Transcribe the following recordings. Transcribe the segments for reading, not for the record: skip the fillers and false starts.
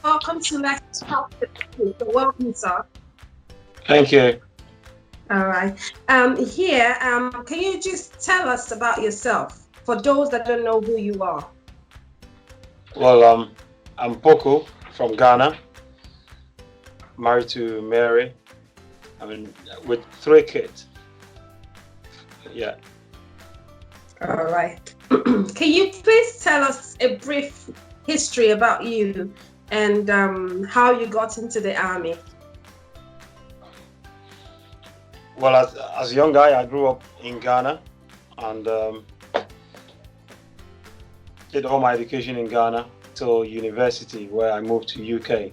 welcome to Let's Talk with Poku. So welcome, sir. Thank you. All right. Here, can you just tell us about yourself for those that don't know who you are? Well, I'm Poku from Ghana, married to Mary. I mean, with 3 kids. Yeah. All right. Can you please tell us a brief history about you and how you got into the army? Well, as a young guy, I grew up in Ghana and did all my education in Ghana till university, where I moved to UK.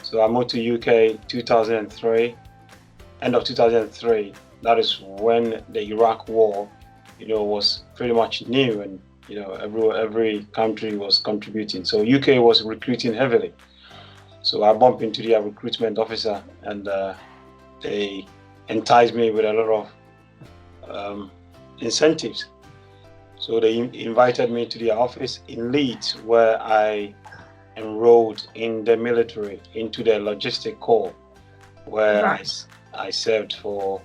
So I moved to UK 2003, end of 2003. That is when the Iraq War, was pretty much new, and every country was contributing. So UK was recruiting heavily. So I bumped into their recruitment officer, and they enticed me with a lot of incentives. So they invited me to their office in Leeds, where I enrolled in the military, into the logistic corps, where Right. I served for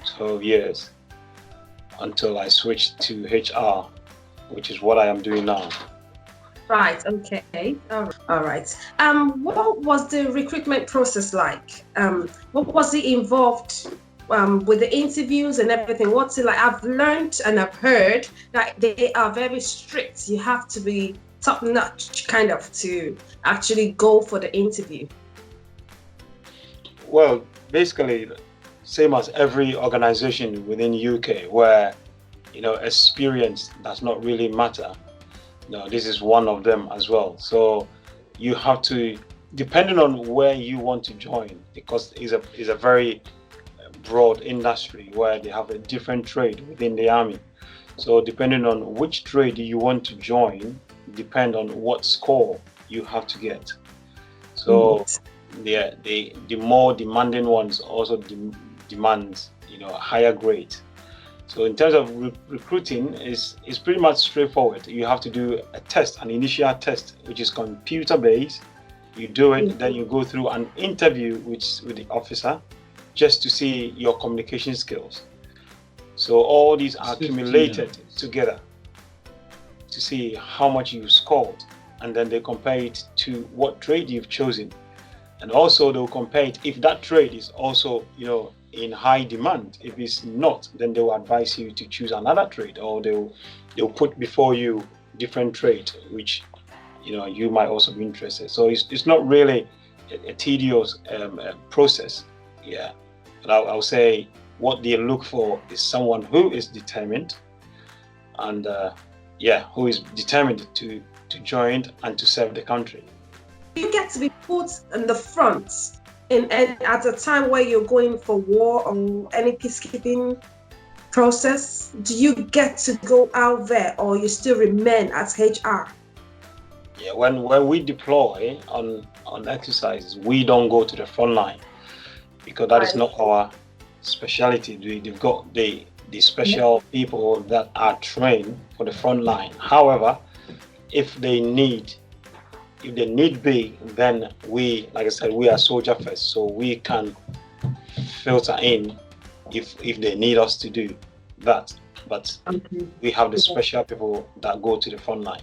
12 years until I switched to HR, which is what I am doing now. Right. Okay. All right. What was the recruitment process like? What was it involved with the interviews and everything? What's it like? I've learned and I've heard that they are very strict. You have to be top notch, kind of, to actually go for the interview. Well, basically, same as every organization within UK, where experience does not really matter. No, this is one of them as well. So you have to, depending on where you want to join, because it's a very broad industry where they have a different trade within the army. So depending on which trade you want to join, depend on what score you have to get. So the more demanding ones also demands higher grade. So in terms of recruiting, is pretty much straightforward. You have to do a test, an initial test, which is computer based. You do it, then you go through an interview with the officer, just to see your communication skills. So all these are accumulated together to see how much you scored, and then they compare it to what trade you've chosen, and also they'll compare it if that trade is also in high demand. If it's not, then they will advise you to choose another trade, or they'll put before you different trade which you might also be interested. So it's not really a tedious process. Yeah, but I'll say what they look for is someone who is determined, and who is determined to join and to serve the country. You get to be put in the front and at a time where you're going for war or any peacekeeping process. Do you get to go out there, or you still remain at HR? Yeah, when we deploy on exercises, we don't go to the front line, because that is not our specialty. They've got the special people that are trained for the front line. However, if they need be, then we, like I said, we are soldier first, so we can filter in if they need us to do that. But we have the special people that go to the front line.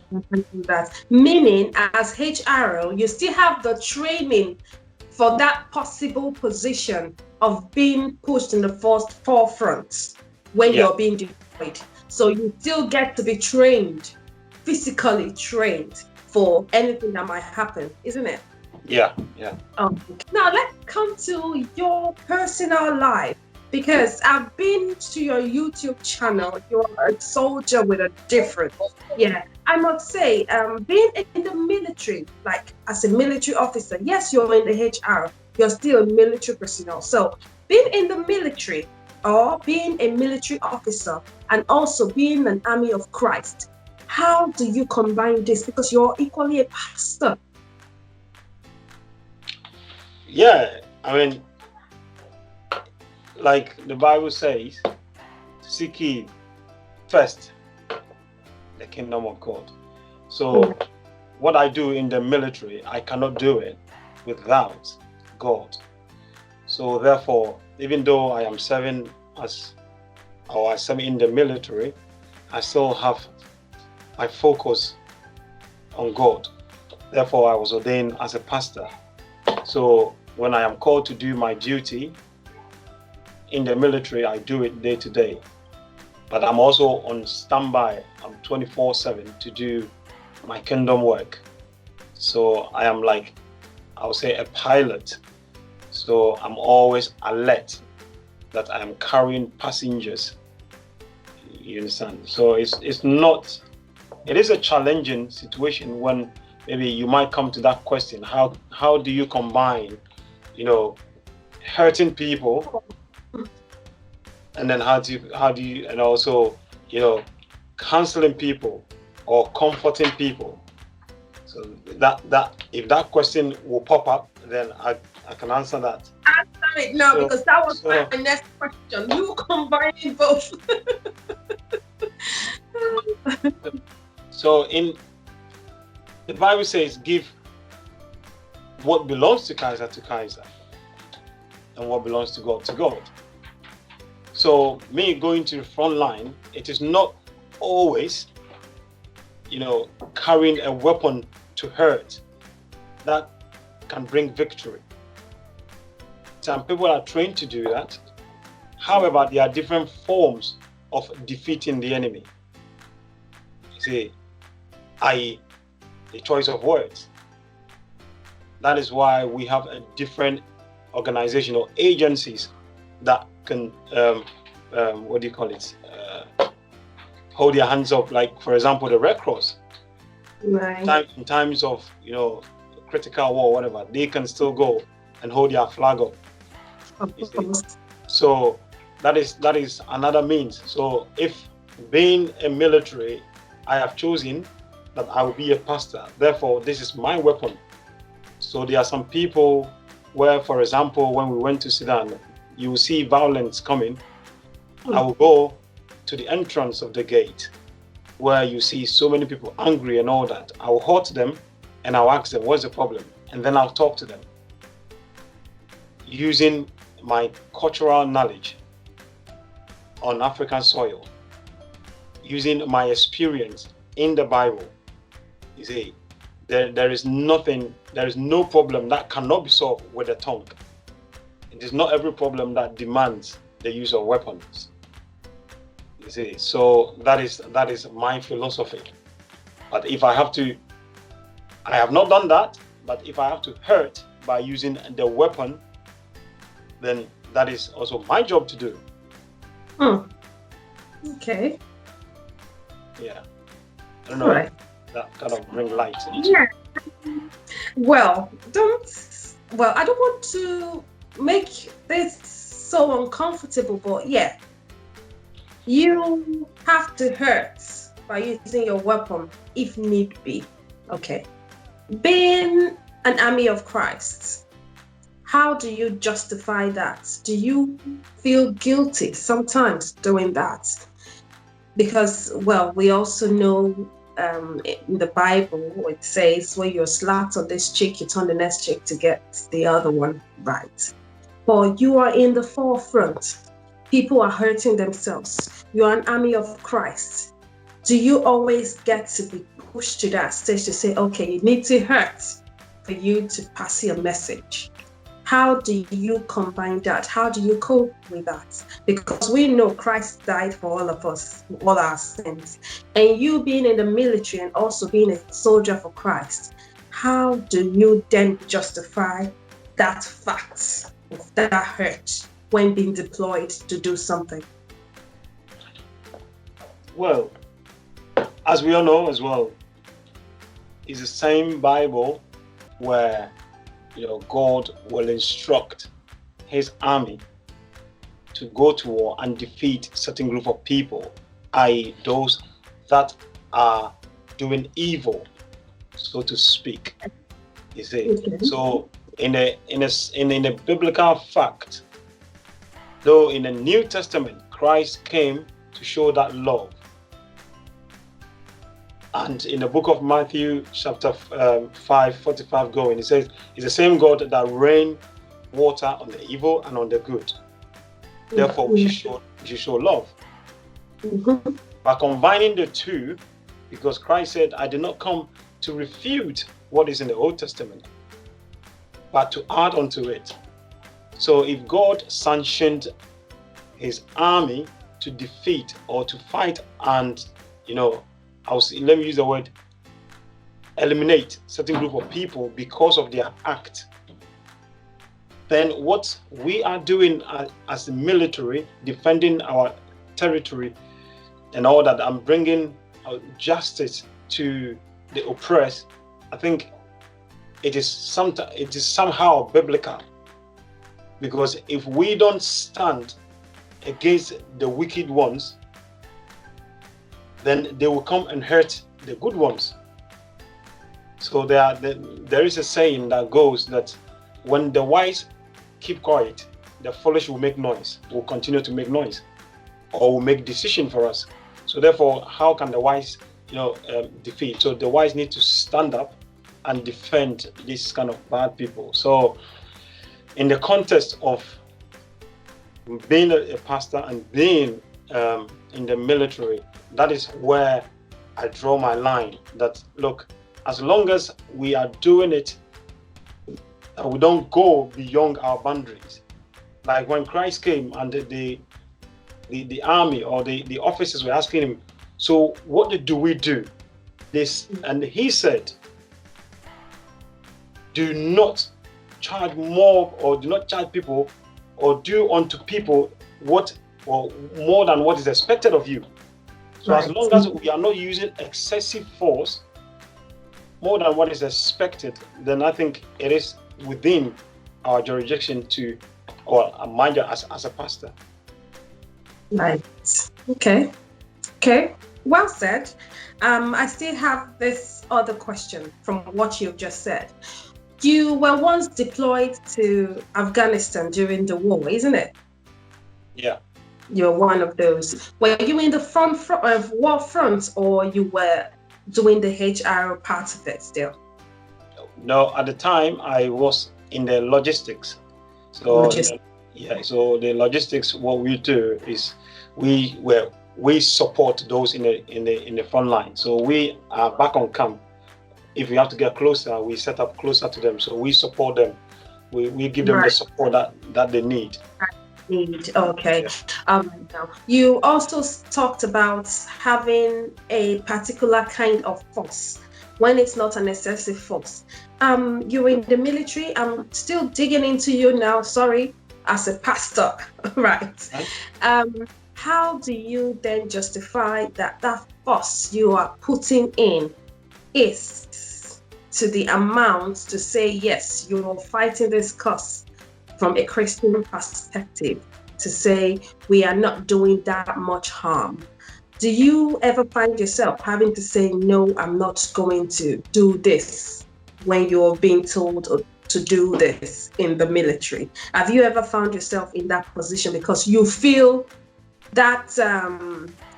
That meaning, as HRO, you still have the training for that possible position of being pushed in the forefront when you're being deployed. So you still get to be trained, physically trained, for anything that might happen, isn't it? Yeah. Now let's come to your personal life, because I've been to your YouTube channel. You're a soldier with a difference. Yeah, I must say, being in the military, like as a military officer, yes, you're in the HR, you're still a military personnel. So being in the military, or being a military officer, and also being an army of Christ, how do you combine this? Because you're equally a pastor. Yeah, I mean, like the Bible says, seek ye first the kingdom of God. So what I do in the military, I cannot do it without God. So therefore, even though I am serving I serve in the military, I still have my focus on God. Therefore, I was ordained as a pastor. So when I am called to do my duty in the military, I do it day to day. But I'm also on standby. I'm 24/7 to do my kingdom work. So I am like, I would say, a pilot. So I'm always alert that I am carrying passengers. You understand? So it is a challenging situation when maybe you might come to that question. How do you combine, hurting people, and then how do you and also, counseling people or comforting people? So that if that question will pop up, then I can answer that. Answer it now, because that was my next question. You combining both. So in the Bible says, give what belongs to Kaiser, and what belongs to God, to God. So me going to the front line, it is not always, carrying a weapon to hurt that can bring victory. Some people are trained to do that. However, there are different forms of defeating the enemy. You see, the choice of words. That is why we have a different organization or agencies that can, hold their hands up. Like, for example, the Red Cross. Right. In times of, critical war, whatever, they can still go and hold their flag up. So that is another means. So if being a military, I have chosen that I will be a pastor. Therefore, this is my weapon. So there are some people where, for example, when we went to Sudan, you will see violence coming. I will go to the entrance of the gate where you see so many people angry and all that. I will halt them and I'll ask them, what's the problem? And then I'll talk to them using my cultural knowledge on African soil, using my experience in the Bible. You see, there is no problem that cannot be solved with a tongue. It is not every problem that demands the use of weapons. You see, so that is my philosophy. But if I have not done that, but if I have to hurt by using the weapon, then that is also my job to do. Okay. Yeah. I don't know. Right. That kind of bring light. Yeah. Well, I don't want to make this so uncomfortable, but yeah, you have to hurt by using your weapon if need be. Okay. Being an army of Christ, how do you justify that? Do you feel guilty sometimes doing that? Because, well, we also know in the Bible it says when you're slapped on this cheek, you turn the next cheek to get the other one right. But you are in the forefront. People are hurting themselves. You are an army of Christ. Do you always get to be pushed to that stage to say, okay, you need to hurt for you to pass your message? How do you combine that? How do you cope with that? Because we know Christ died for all of us, all our sins. And you being in the military and also being a soldier for Christ, how do you then justify that fact, that hurt, when being deployed to do something? Well, as we all know as well, it's the same Bible where God will instruct his army to go to war and defeat certain group of people, i.e. those that are doing evil, so to speak. You see, so in a biblical fact, though in the New Testament, Christ came to show that love. And in the book of Matthew, chapter 5:45 going, it says, it's the same God that rain water on the evil and on the good. Therefore, we should show love. Mhm. By combining the two, because Christ said, I did not come to refute what is in the Old Testament, but to add onto it. So if God sanctioned his army to defeat or to fight and, let me use the word, eliminate certain group of people because of their act, then what we are doing as the military, defending our territory and all that, and bringing justice to the oppressed, I think it is somehow biblical. Because if we don't stand against the wicked ones, then they will come and hurt the good ones. So there is a saying that goes that when the wise keep quiet, the foolish will make noise, will continue to make noise, or will make decision for us. So therefore, how can the wise, defeat? So the wise need to stand up and defend this kind of bad people. So in the context of being a pastor and being in the military, that is where I draw my line. That look, as long as we are doing it, we don't go beyond our boundaries. Like when Christ came and the army or the officers were asking him, so what do we do? This, and he said, do not charge more, or do not charge people, or do unto people what, or more than what is expected of you. So as long as we are not using excessive force, more than what is expected, then I think it is within our jurisdiction to, or a mind as a pastor. Right. Okay. Well said. I still have this other question from what you've just said. You were once deployed to Afghanistan during the war, isn't it? Yeah. You're one of those. Were you in the front of war front, or you were doing the HR part of it still? No, at the time I was in the logistics. So so the logistics, what we do is we support those in the front line. So we are back on camp. If we have to get closer, we set up closer to them. So we support them. We give them the support that they need. Okay. Now, you also talked about having a particular kind of force when it's not an excessive force. You're in the military. I'm still digging into you now. Sorry, as a pastor, right? How do you then justify that force you are putting in is to the amount to say, yes, you're fighting this cause from a Christian perspective, to say we are not doing that much harm? Do you ever find yourself having to say, no, I'm not going to do this when you're being told to do this in the military? Have you ever found yourself in that position because you feel that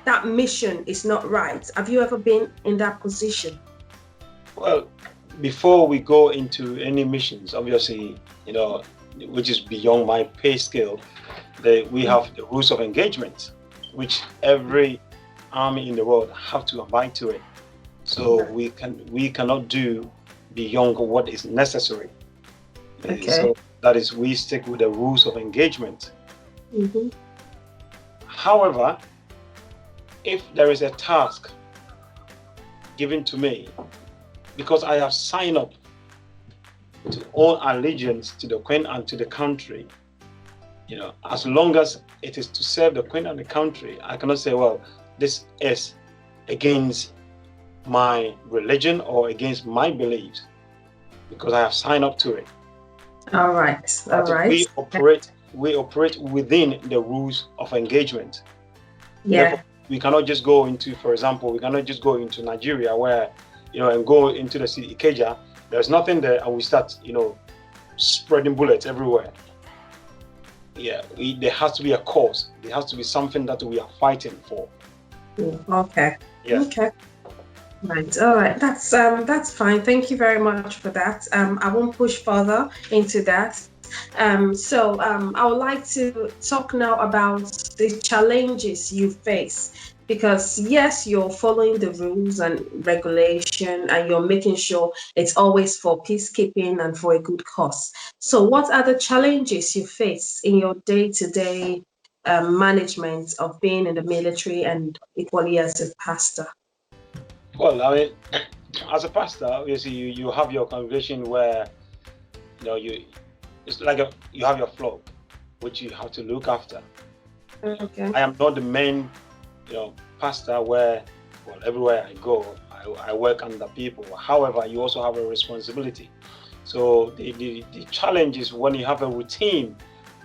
that mission is not right? Have you ever been in that position? Well, before we go into any missions, obviously, which is beyond my pay scale, we have the rules of engagement, which every army in the world have to abide to it. So we cannot do beyond what is necessary. Okay. So that is, we stick with the rules of engagement. Mm-hmm. However, if there is a task given to me, because I have signed up to all allegiance to the Queen and to the country, as long as it is to serve the Queen and the country, I cannot say, well, this is against my religion or against my beliefs, because I have signed up to it. All right. We operate within the rules of engagement. Yeah. Therefore, we cannot just go into, for example, Nigeria where, and go into the city Ikeja. There's nothing there, and we start, spreading bullets everywhere. Yeah, there has to be a cause. There has to be something that we are fighting for. Okay. Yeah. Right. All right. That's fine. Thank you very much for that. I won't push further into that. I would like to talk now about the challenges you face because yes, you're following the rules and regulation and you're making sure it's always for peacekeeping and for a good cause. So what are the challenges you face in your day-to-day management of being in the military and equally as a pastor? Well, I mean, as a pastor, obviously you have your congregation where you it's like you have your flock, which you have to look after. Okay. I am not the main, pastor where, well, everywhere I go, I work under people. However, you also have a responsibility. So the challenge is when you have a routine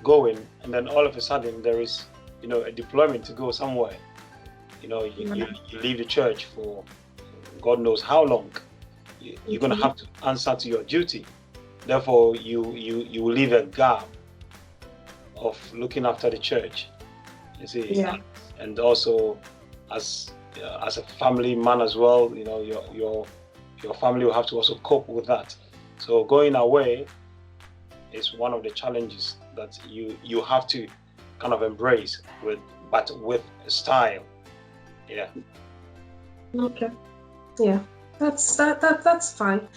going, and then all of a sudden there is, a deployment to go somewhere. You leave the church for God knows how long. You're going to have to answer to your duty. Therefore, you leave a gap of looking after the church. You see, Yeah. and also as a family man as well, your family will have to also cope with that. So going away is one of the challenges that you have to kind of embrace but with style. Yeah. Okay. Yeah. That's fine.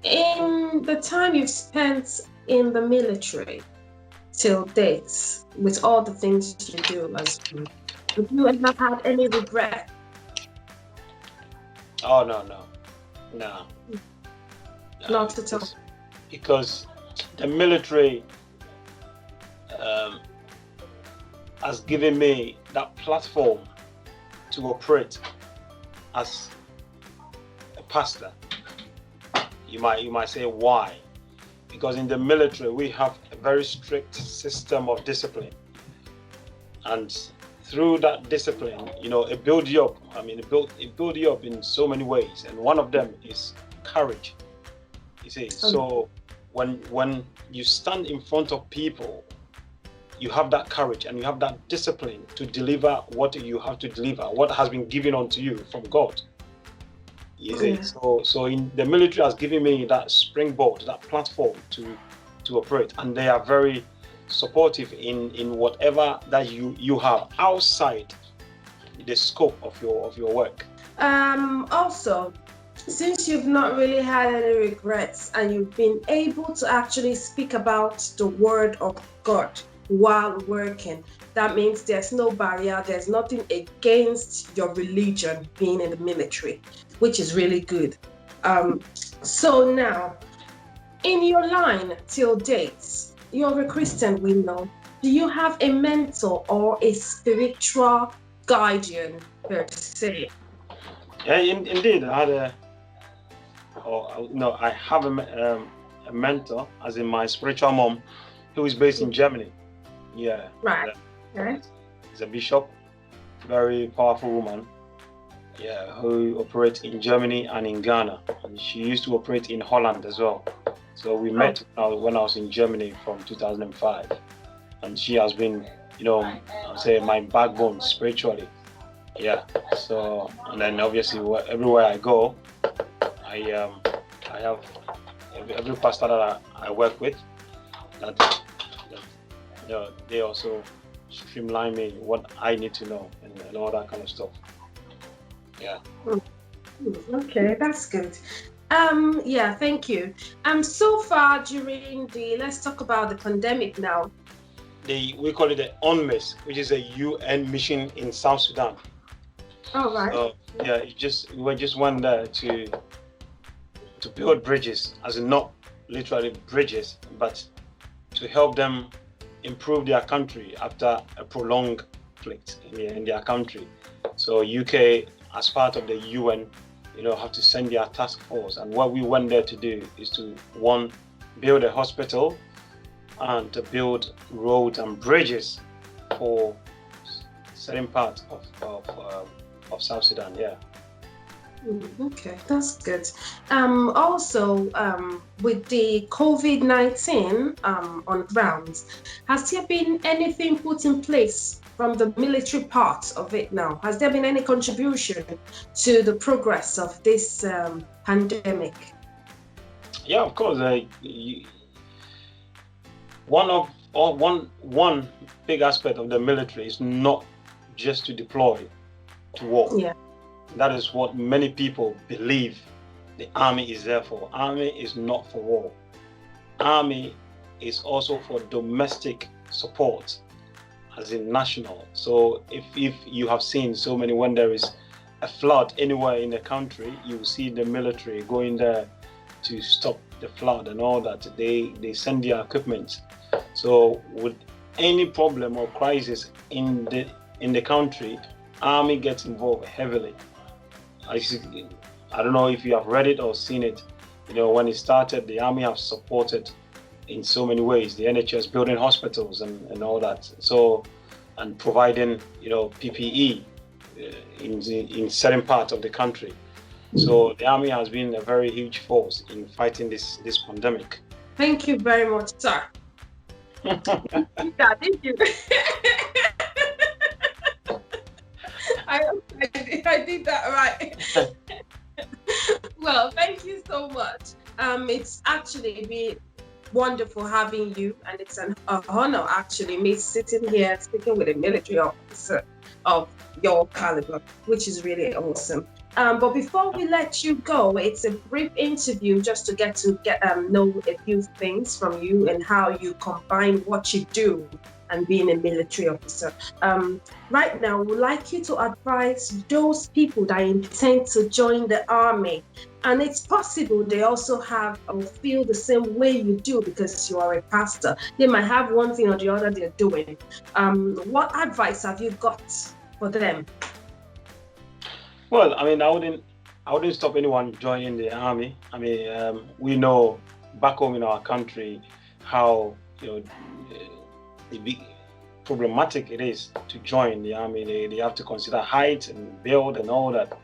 In the time you've spent in the military till date, with all the things you do as well, have you ever had any regret? Oh no. Not at all. Because the military has given me that platform to operate as a pastor. You might say why? Because in the military we have a very strict system of discipline, and through that discipline, it builds you up. I mean, it build you up in so many ways, and one of them is courage. You see, so when you stand in front of people, you have that courage and you have that discipline to deliver what you have to deliver, what has been given unto you from God. You see, so in the military has given me that springboard, that platform to operate, and they are very supportive in whatever that you have outside the scope of your work. Also, since you've not really had any regrets and you've been able to actually speak about the word of God while working, that means there's no barrier, there's nothing against your religion being in the military, which is really good. So now, in your line till date, you're a Christian, we know. Do you have a mentor or a spiritual guardian per se? Yeah, indeed, I have a mentor, as in my spiritual mom, who is based in Germany. Yeah. Right. Okay. She's a bishop, very powerful woman. Yeah, who operates in Germany and in Ghana, and she used to operate in Holland as well. So we met when I was in Germany from 2005, and she has been, I'll say, my backbone spiritually. Yeah. So, and then obviously everywhere I go, I have every pastor that I work with that they also streamline me what I need to know and all that kind of stuff. Yeah. Okay, that's good. Yeah, thank you. So far during let's talk about the pandemic now. We call it the UNMISS, which is a UN mission in South Sudan. All right. So yeah, we just went there to build bridges, as in not literally bridges, but to help them improve their country after a prolonged conflict in their country. So UK, as part of the UN, have to send their task force. And what we went there to do is to, one, build a hospital and to build roads and bridges for certain parts of South Sudan. Yeah. Okay, that's good. Also, with the COVID-19 on grounds, has there been anything put in place from the military part of it now? Has there been any contribution to the progress of this pandemic? Yeah, of course. One of or one big aspect of the military is not just to deploy to war. Yeah. That is what many people believe the army is there for. Army is not for war. Army is also for domestic support, as in national. So if you have seen so many, when there is a flood anywhere in the country, you will see the military going there to stop the flood and all that. They send their equipment. So with any problem or crisis in the country, army gets involved heavily. I don't know if you have read it or seen it. When it started, the army have supported in so many ways. The NHS building hospitals and all that. So, and providing PPE in certain parts of the country. So the army has been a very huge force in fighting this pandemic. Thank you very much, sir. Yeah, thank you. I did that right. Well, thank you so much. It's actually been wonderful having you, and it's an honor actually me sitting here speaking with a military officer of your caliber, which is really awesome. But before we let you go, it's a brief interview just to get know a few things from you and how you combine what you do and being a military officer. Right now, we'd like you to advise those people that intend to join the army. And it's possible they also have or feel the same way you do because you are a pastor. They might have one thing or the other they're doing. What advice have you got for them? Well, I mean, I wouldn't stop anyone joining the army. I mean, we know back home in our country how problematic it is to join the army. They have to consider height and build and all that.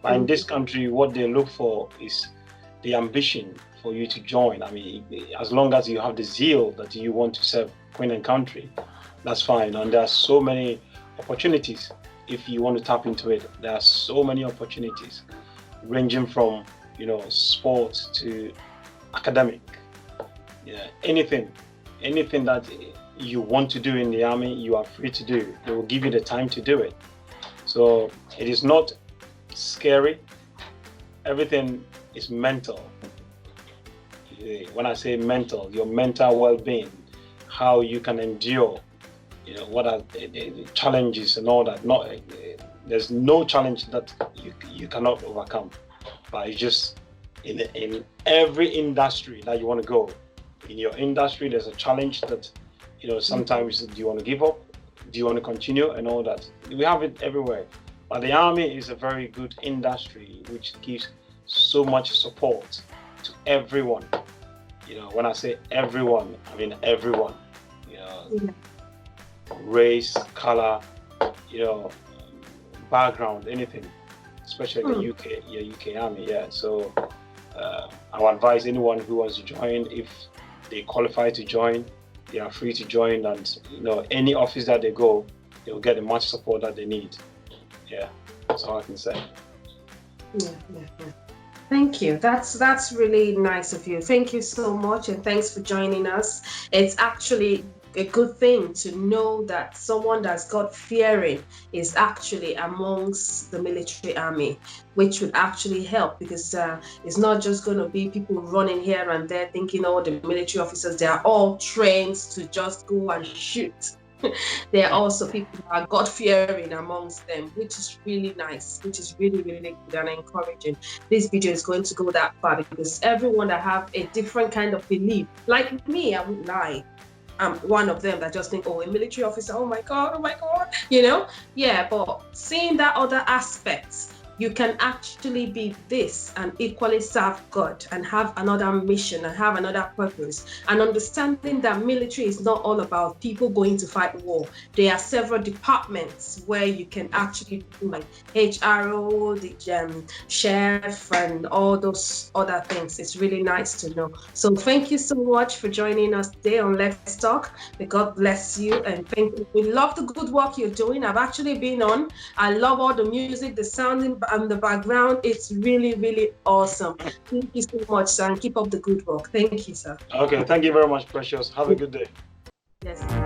But in this country, what they look for is the ambition for you to join. I mean, as long as you have the zeal that you want to serve Queen and country, that's fine. And there are so many opportunities if you want to tap into it. There are so many opportunities, ranging from sports to academic. Yeah, anything that you want to do in the army, you are free to do. They will give you the time to do it. So it is not scary. Everything is mental. When I say mental, your mental well-being, how you can endure, what are the challenges and all that. There's no challenge that you cannot overcome. But it's just in every industry that you want to go. In your industry, there's a challenge that sometimes do you want to give up? Do you want to continue and all that? We have it everywhere. But the army is a very good industry which gives so much support to everyone. When I say everyone, I mean everyone. Race, color, background, anything. Especially the UK Army. Yeah. So I would advise anyone who wants to join, if they qualify to join, they are free to join, and any office that they go, they will get the much support that they need. Yeah, that's all I can say. Yeah. Thank you. That's really nice of you. Thank you so much, and thanks for joining us. It's actually a good thing to know that someone that's God-fearing is actually amongst the military army, which would actually help, because it's not just going to be people running here and there thinking, the military officers, they are all trained to just go and shoot. There are also people who are God-fearing amongst them, which is really nice, which is really, really good and encouraging. This video is going to go that far because everyone that have a different kind of belief, like me, I wouldn't lie. I'm one of them that just think, a military officer, oh my God. Yeah, but seeing that other aspect you can actually be this and equally serve God and have another mission and have another purpose. And understanding that military is not all about people going to fight war. There are several departments where you can actually do like HRO, the chef, and all those other things. It's really nice to know. So thank you so much for joining us today on Let's Talk. May God bless you, and thank you. We love the good work you're doing. I've actually been on. I love all the music, the sound and the background. It's really, really awesome. Thank you so much, sir, and keep up the good work. Thank you, sir. Okay, thank you very much, Precious. Have a good day. Yes.